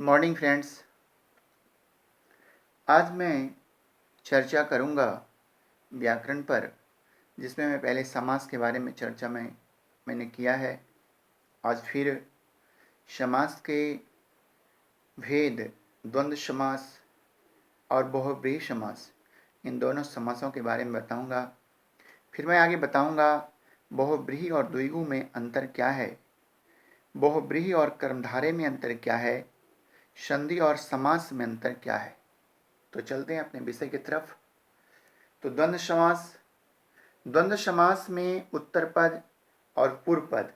Morning friends. आज मैं चर्चा करूंगा व्याकरण पर, जिसमें मैं पहले समास के बारे में चर्चा मैंने किया है। आज फिर समास के भेद, द्वंद्व समास और बहुव्रीहि समास, इन दोनों समासों के बारे में बताऊंगा। फिर मैं आगे बताऊंगा बहुव्रीहि और द्विगु में अंतर क्या है, बहुव्रीहि और कर्मधारय में अंतर क्या है, संधि और समास में अंतर क्या है। तो चलते हैं अपने विषय की तरफ। तो द्वंद्व समास में उत्तर पद और पूर्व पद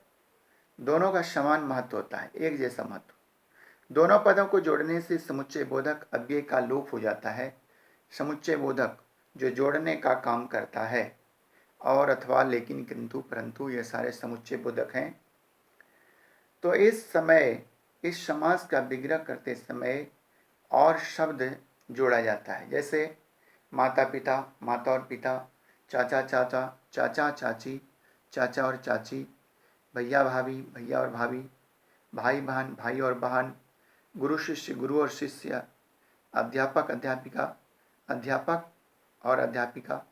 दोनों का समान महत्व होता है, एक जैसा महत्व। दोनों पदों को जोड़ने से समुच्चय बोधक अव्यय का लोप हो जाता है। समुच्चय बोधक जो जोड़ने का काम करता है, और अथवा, लेकिन, किंतु, परंतु, ये सारे समुच्चय बोधक हैं। तो इस समास का विग्रह करते समय और शब्द जोड़ा जाता है, जैसे माता पिता, माता और पिता, चाचा चाचा, चाचा चाची, चाचा और चाची, भैया भाभी, भैया और भाभी, भाई बहन, भाई और बहन, गुरु शिष्य, गुरु और शिष्य, अध्यापक अध्यापिका, अध्यापक और अध्यापिका,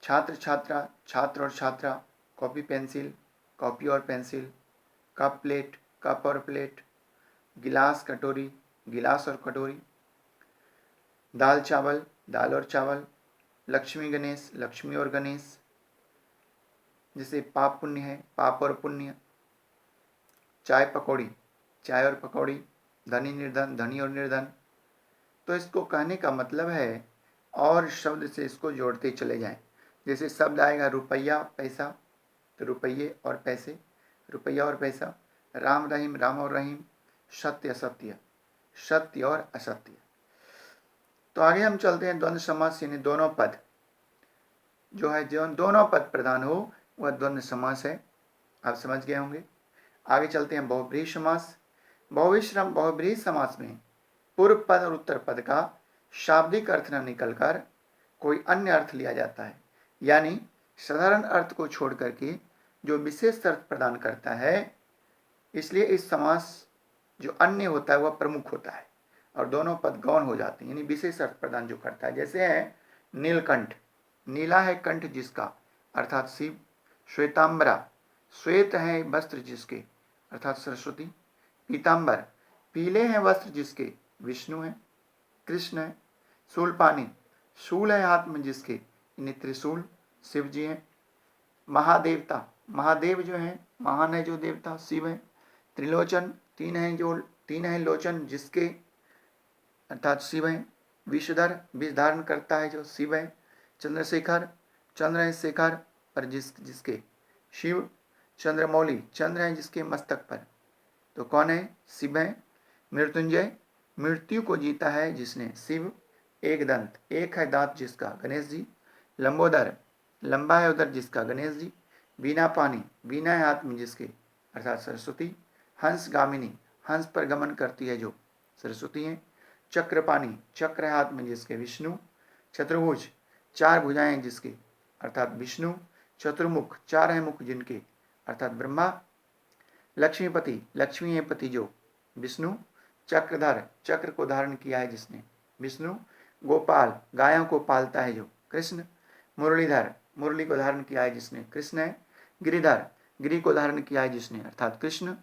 छात्र छात्रा, छात्र और छात्रा, कॉपी पेंसिल, कॉपी और पेंसिल, कप प्लेट, कप और प्लेट, गिलास कटोरी, गिलास और कटोरी, दाल चावल, दाल और चावल, लक्ष्मी गणेश, लक्ष्मी और गणेश। जैसे पाप पुण्य है, पाप और पुण्य, चाय पकौड़ी, चाय और पकौड़ी, धनी निर्धन, धनी और निर्धन। तो इसको कहने का मतलब है और शब्द से इसको जोड़ते चले जाएं। जैसे शब्द आएगा रुपया, पैसा, तो रुपये और पैसे, रुपया और पैसा, राम रहीम, राम और रहीम, सत्य असत्य, सत्य और असत्य। तो आगे हम चलते हैं द्वंद्व समास, यानी दोनों पद जो है, जो दोनों पद प्रधान हो वह द्वंद्व समास है। आप समझ गए होंगे। आगे चलते हैं बहुव्रीहि समास। बहुव्रीहि समास में पूर्व पद और उत्तर पद का शाब्दिक अर्थ न निकलकर कोई अन्य अर्थ लिया जाता है, यानी साधारण अर्थ को छोड़ करके जो विशेष अर्थ प्रदान करता है। इसलिए इस समास जो अन्य होता है वह प्रमुख होता है और दोनों पद गौण हो जाते हैं, यानी विशेष अर्थ प्रदान जो करता है। जैसे है नीलकंठ, नीला है कंठ जिसका, अर्थात शिव। श्वेतांबरा, श्वेत है वस्त्र जिसके, अर्थात सरस्वती। पीतांबर, पीले हैं वस्त्र जिसके, विष्णु है, कृष्ण है। शूलपानी, शूल है हाथ में जिसके, यानी त्रिशूल, शिव जी हैं। महादेवता, महादेव जो है, महान है जो देवता, शिव है। त्रिलोचन, तीन है लोचन जिसके, अर्थात शिव है। विषधर, विष धारण करता है जो, शिव है। चंद्रशेखर, चंद्र है शेखर पर जिसके, शिव। चंद्रमौली, चंद्र है जिसके मस्तक पर, तो कौन है, शिव है। मृत्युंजय, मृत्यु को जीता है जिसने, शिव। एक दंत, एक है दांत जिसका, गणेश जी। लंबोदर, लंबा है उदर जिसका, गणेश जी। बीना पानी, बीना है हाथ में जिसके, अर्थात सरस्वती। हंस गामिनी, हंस पर गमन करती है जो, सरस्वती है। चक्रपाणी, चक्र है हाथ में जिसके, विष्णु। चतुर्भुज, चार भुजाएं जिसके, अर्थात विष्णु। चतुर्मुख, चार है मुख जिनके, अर्थात ब्रह्मा। लक्ष्मीपति, लक्ष्मी है पति जो, विष्णु। चक्रधर, चक्र को धारण किया है जिसने, विष्णु। गोपाल, गायों को पालता है जो, कृष्ण। मुरलीधर, मुरली को धारण किया है जिसने, कृष्ण है। गिरिधर, गिरि को धारण किया है जिसने, अर्थात कृष्ण।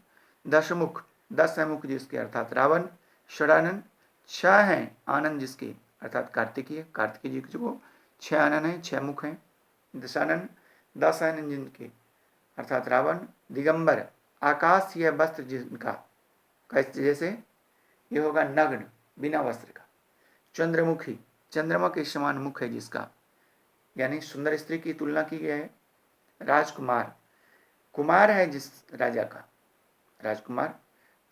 दशमुख, 10 है मुख जिसके, अर्थात रावण। षडानन, 6 हैं आनंद जिसके, अर्थात कार्तिकीय, कार्तिकीय जी को 6 आनंद हैं, 6 मुख हैं। दशानन, 10 आनंद जिनके, अर्थात रावण। दिगंबर, आकाश यह वस्त्र जिनका, कैसे, जैसे ये होगा नग्न, बिना वस्त्र का। चंद्रमुखी, चंद्रमा के समान मुख है जिसका, यानी सुंदर स्त्री की तुलना की गई है। राजकुमार, कुमार है जिस राजा का, राजकुमार।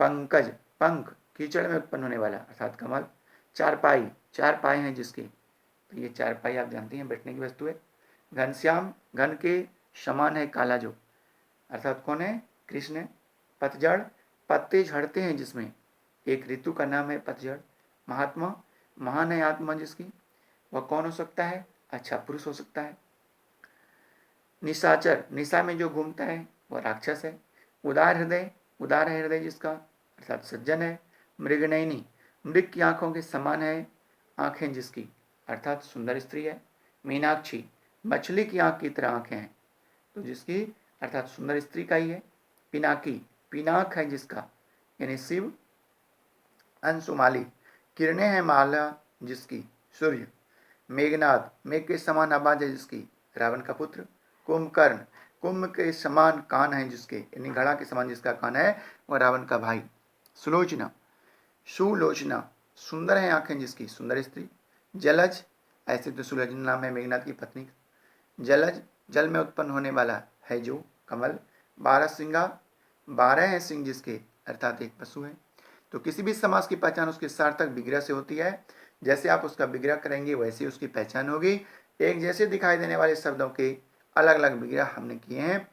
पंकज, पंख, कीचड़ में उत्पन्न होने वाला, अर्थात कमल। चारपाई, 4 पाए हैं जिसके, तो ये 4 पाई आप जानते हैं बैठने की वस्तु है। घनश्याम, घन के समान है काला जो, अर्थात कौन है, कृष्ण। पतझड़, पत्ते झड़ते हैं जिसमें, एक ऋतु का नाम है पतझड़। महात्मा, महान है आत्मा जिसकी, वह कौन हो सकता है, अच्छा पुरुष हो सकता है। निशाचर, निशा में जो घूमता है वह राक्षस है। उदार हृदय, उदार है हृदय जिसका, अर्थात सज्जन है। मृगनयनी, मृग की आंखों के समान है आंखें जिसकी, अर्थात सुंदर स्त्री है। मीनाक्षी, मछली की आंख की तरह आंखें हैं, तो जिसकी अर्थात सुंदर स्त्री का ही है। पिनाकी, पिनाक है जिसका, यानी शिव। अंशुमाली, किरणें हैं माला जिसकी, सूर्य। मेघनाद, मेघ के समान आवाज है जिसकी, रावण का पुत्र। कुंभकर्ण, कुंभ के समान कान है जिसके, यानी घड़ा के समान जिसका कान है वह रावण का भाई। सुलोचना, सुलोचना, सुंदर है आंखें जिसकी, सुंदर स्त्री। जलज, ऐसे तो सुलोचना नाम है मेघनाथ की पत्नी। जलज, जल में उत्पन्न होने वाला है जो, कमल। 12 सिंगा, 12 है सिंह जिसके, अर्थात एक पशु है। तो किसी भी समास की पहचान उसके सार्थक विग्रह से होती है। जैसे आप उसका विग्रह करेंगे वैसे उसकी पहचान होगी। एक जैसे दिखाई देने वाले शब्दों के अलग अलग विग्रह हमने किए हैं।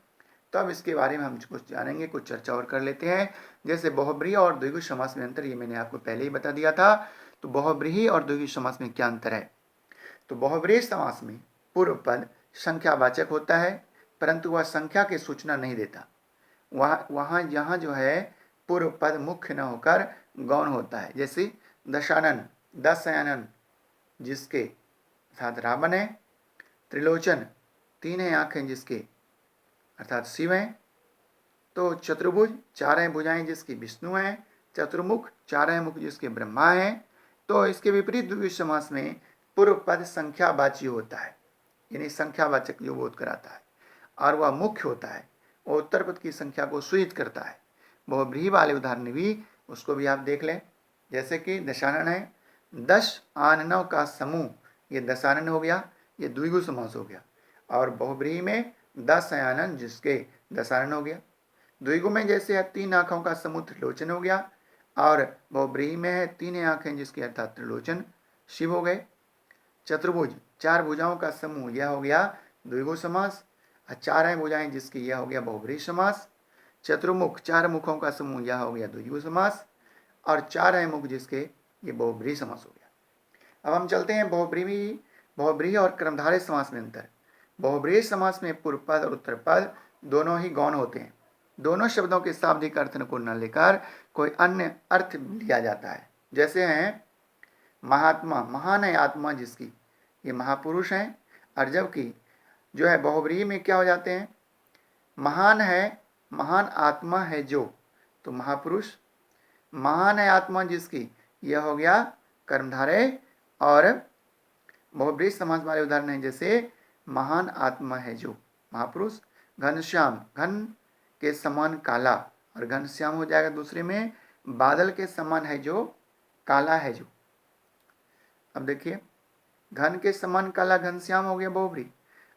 तो अब इसके बारे में हम कुछ जानेंगे, कुछ चर्चा और कर लेते हैं। जैसे बहुब्रीहि और द्विगु समास में अंतर, ये मैंने आपको पहले ही बता दिया था। तो बहुब्रीहि और द्विगु समास में क्या अंतर है? तो बहुब्रीहि समास में पूर्व पद संख्यावाचक होता है, परंतु वह संख्या की सूचना नहीं देता। वहाँ यहाँ जो है पूर्व पद मुख्य न होकर गौण होता है। जैसे दशानन, 10 शयानन जिसके, अर्थात रावण है। त्रिलोचन, 3 है आंखें जिसके, अर्थात शिव हैं। तो चतुर्भुज, 4 है भुजाएं जिसकी, विष्णु हैं। चतुर्मुख, 4 है मुख जिसके, ब्रह्मा हैं। तो इसके विपरीत द्विगु समास में पूर्व पद संख्यावाची होता है, यानी संख्यावाचक जो बोध कराता है, और वह मुख्य होता है, और उत्तर पद की संख्या को सूचित करता है। बहुब्रीहि वाले उदाहरण भी, उसको भी आप देख लें। जैसे कि दशानन है, 10 आननों का समूह, ये दशानन हो गया, ये द्विगु समास हो गया। और बहुब्रीहि में 10 शयानन जिसके, दशानन हो गया। द्विगु में जैसे है 3 आंखों का समूह, त्रिलोचन हो गया। और बहुब्रीहि में है 3 आंखें जिसकी, अर्थात त्रिलोचन, शिव हो गए। चतुर्भुज, 4 भुजाओं का समूह, यह हो गया द्विगु समास। 4 है भुजाएं जिसकी, यह हो गया बहुब्रीहि समास। चतुर्मुख, 4 मुखों का समूह, यह हो गया द्विगु समास। और 4 है मुख जिसके, ये बहुब्रीहि समास हो गया। अब हम चलते हैं बहुब्रीहि और कर्मधारय समास में अंतर। बहुब्रीहि समास में पूर्व पद और उत्तर पद दोनों ही गौण होते हैं। दोनों शब्दों के शाब्दिक अर्थ को न लेकर कोई अन्य अर्थ लिया जाता है। जैसे हैं महात्मा, महान है आत्मा जिसकी, ये महापुरुष हैं। और जबकि जो है बहुब्रीहि में क्या हो जाते हैं, महान है, महान आत्मा है जो, तो महापुरुष। महान है आत्मा जिसकी, यह हो गया कर्मधारय। और बहुब्रीहि समास वाले उदाहरण हैं जैसे महान आत्मा है जो, महापुरुष। घनश्याम, घन के समान काला, और घनश्याम हो जाएगा दूसरे में, बादल के समान है जो, काला है जो। अब देखिए, घन के समान काला घनश्याम हो गया बहुब्रीहि।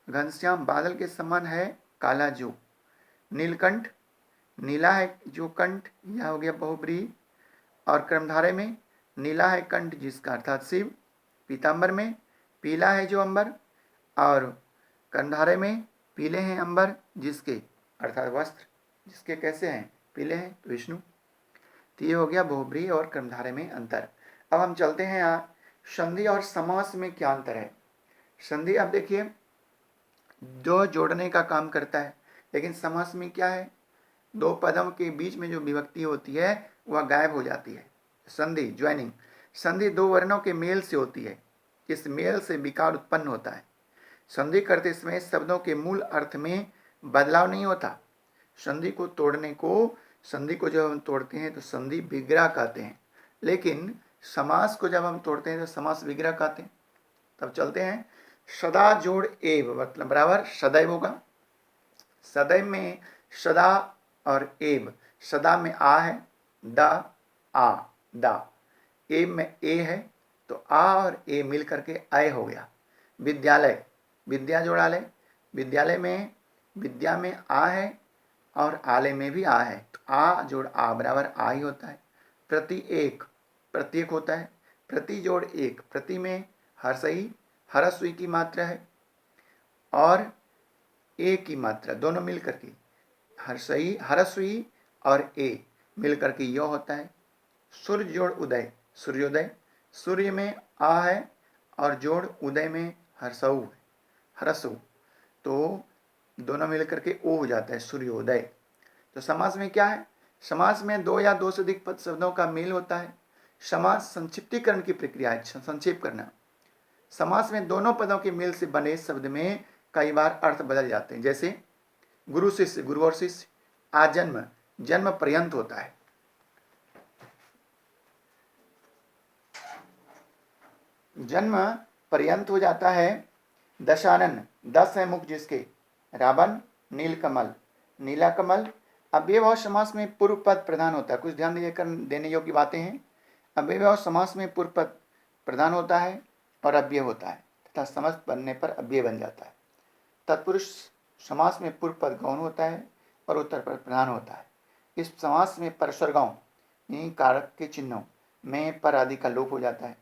घनश्याम, बादल के समान है काला जो। नीलकंठ, नीला है जो कंठ, यह हो गया बहुब्रीहि। और कर्मधारय में नीला है कंठ जिसका, अर्थात शिव। पीताम्बर में पीला है जो अंबर, और कर्मधारय में पीले हैं अंबर जिसके, अर्थात वस्त्र जिसके कैसे हैं, पीले हैं, तो विष्णु। तो ये हो गया बहुब्रीहि और कर्मधारय में अंतर। अब हम चलते हैं यहाँ संधि और समास में क्या अंतर है। संधि, अब देखिए, जो जोड़ने का काम करता है, लेकिन समास में क्या है, 2 पदों के बीच में जो विभक्ति होती है वह गायब हो जाती है। संधि, ज्वाइनिंग, संधि 2 वर्णों के मेल से होती है। इस मेल से विकार उत्पन्न होता है। संधि करते समय शब्दों के मूल अर्थ में बदलाव नहीं होता। संधि को तोड़ने को, संधि को जब हम तोड़ते हैं तो संधि विग्रह कहते हैं, लेकिन समास को जब हम तोड़ते हैं तो समास विग्रह कहते हैं। तब चलते हैं, सदा जोड़ एव, मतलब बराबर सदैव होगा। सदैव में सदा और एव, सदा में आ है, दा, आ, दा। एव में ए है, तो आ और ए मिल करके अय हो गया। विद्यालय, विद्या जोड़ा ले, विद्यालय में विद्या में आ है और आलय में भी आ है, तो आ जोड़ आ बराबर आ ही होता है। प्रति एक, प्रत्येक होता है। प्रति जोड़ एक, प्रति में हर्षई, हरस्वी की मात्रा है, और ए की मात्रा, दोनों मिल करके हर्षई, हरस्वी और ए मिल करके यो होता है। सूर्य जोड़ उदय, सूर्योदय, सूर्य में आ है और जोड़ उदय में हर्षऊ है, हरसु, तो दोनों मिल करके ओ हो जाता है, सूर्योदय। तो समास में क्या है, समास में 2 या 2 से अधिक पद शब्दों का मेल होता है। समास संक्षिप्तीकरण की प्रक्रिया है, संक्षेप करना। समास में दोनों पदों के मेल से बने शब्द में कई बार अर्थ बदल जाते हैं, जैसे गुरु शिष्य, गुरु और शिष्य। आजन्म, जन्म पर्यंत होता है। जन्म पर्यंत हो जाता है। दशानन, 10 है मुख जिसके। रावण, नीलकमल, नीला कमल। अव्ययभाव समास में पूर्व पद प्रधान होता है। कुछ ध्यान देने योग्य बातें हैं। अव्ययभाव समास में पूर्व पद प्रधान होता है और अव्यय होता है तथा समस्त बनने पर अव्यय बन जाता है। तत्पुरुष समास में पूर्व पद गौण होता है और उत्तर पद प्रधान होता है। इस समास में परस्वरगाओं यानी कारक के चिन्हों में पर आदि का लोप हो जाता है।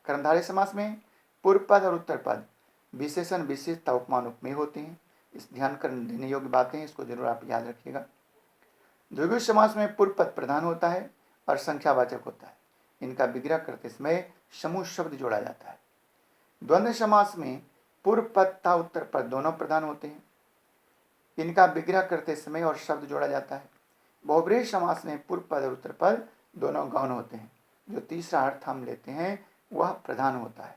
कर्मधारय समास में पूर्व पद और उत्तर पद विशेषण विशेषता उपमान उपमेय होते हैं। इस ध्यान कर देने योग्य बातें हैं, इसको जरूर आप याद रखिएगा। द्विगु समास में पूर्व पद प्रधान होता है और संख्यावाचक होता है। इनका विग्रह करते समय समूह शब्द जोड़ा जाता है। द्वंद्व समास में पूर्व पद तथा उत्तर पद दोनों प्रधान होते हैं। इनका विग्रह करते समय और शब्द जोड़ा जाता है। बहुब्रीहि समास में पूर्व पद और उत्तर पद दोनों गौण होते हैं। जो तीसरा अर्थ हम लेते हैं वह प्रधान होता है।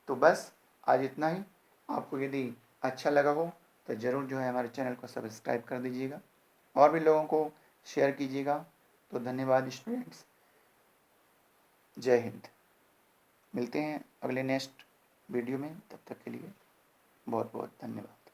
तो बस आज इतना ही। आपको यदि अच्छा लगा हो तो ज़रूर जो है हमारे चैनल को सब्सक्राइब कर दीजिएगा और भी लोगों को शेयर कीजिएगा। तो धन्यवाद स्टूडेंट्स। जय हिंद। मिलते हैं अगले नेक्स्ट वीडियो में, तब तक के लिए बहुत बहुत धन्यवाद।